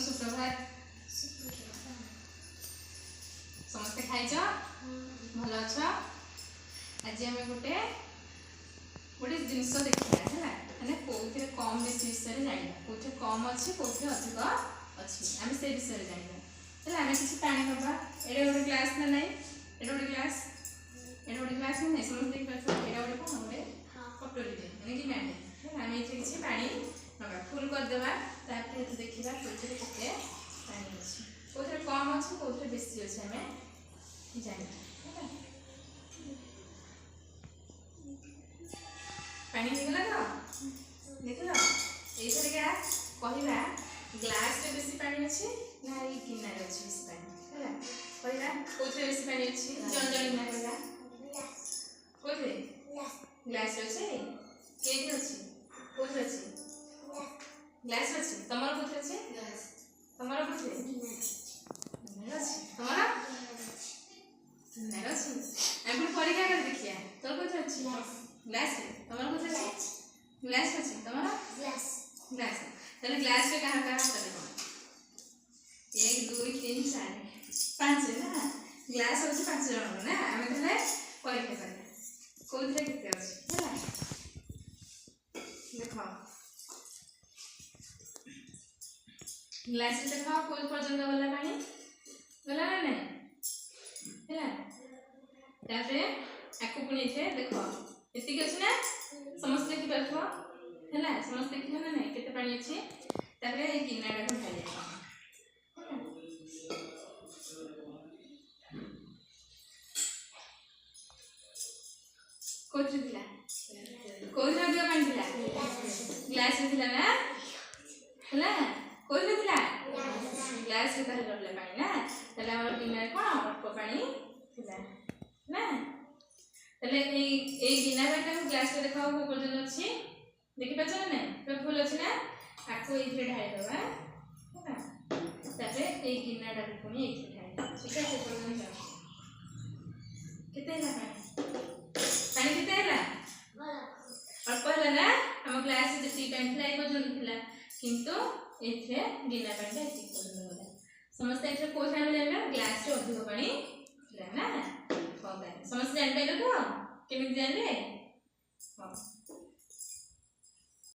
सुप्रभात समस्ते खाइछ भल अछ आज आम गोटे गोटे जिनस देखा है मैंने कौन कम बेसी विषय जाना कौन कम अच्छे कौन अधिक अच्छी आम से विषय जाना आम किसी पा ना ये गोटे ग्लास ना ना ये गोटे ग्लास ये गोटे ग्लास ना समस्त देखिए ये गोटे कौन गोटे कटोरी मैंने कि मैंने आम ये किसी पा ना फुल करदे देखा कौन के पा अच्छे कौन कम अच्छे कौन बेसी अच्छे आम जाना पानी निकला तो देख लो ये क्या कहवा ग्लास रे बेसी पानी अच्छे ना ये गिनार अच्छे बेसी पानी है कहवा कौन बेसी पानी अच्छे जन जन ना कहवा कौन ग्लास अच्छे के अच्छे कौन अच्छे ग्लास अच्छे तमर कौन अच्छे तमर कौन अच्छे तमर नहीं अच्छे हम परीक्षा कर देखिए तोर कौन अच्छे ग्लास रे तमर कौन अच्छे ग्लास अच्छे तमर ग्लास ग्लास तने ग्लास रे कहां कहां करे 1 2 3 4 5 ना ग्लास होची 5 जण ना हमें तले परीक्षा कर कोन रे किते अछि है देखो ग्लास रे देखो कोन पर्यंत वाला पानी वाला ना नहीं है तापरे आकु पुनी थे देखो एतिक अछि ना समस्त देखि परथो हैला समस्त देखि ना नहीं केते पानी अछि तापरे ए गिनाडा को खाली कोच दिला कोच दिया पानी दिला ग्लास में दिला ना हैला कोच दिला ग्लास में ताले रले पानी ना ताले हमर गिनाडा कोन अल्प पानी दिला ना तले ए गिनाडा को ग्लास में देखाओ को पर्यंत अछि देखि पाछ ना नहीं तो फुल अछि ना आको इथे ढाई दबा है ताले ए गिनाडा को पुनी इथे ढाई ठीक है से पर्यंत जाओ किते है पानी किते है और पहले ना हम ग्लास जे टी पेंट लाई पर्यंत थिला किंतु इथे गिना पेंट इथे पर्यंत होला समस्त इथे को जान लेला ग्लास रे अधिक पानी थिला ना समस्त जान पाइलो तो केमिति जानले हां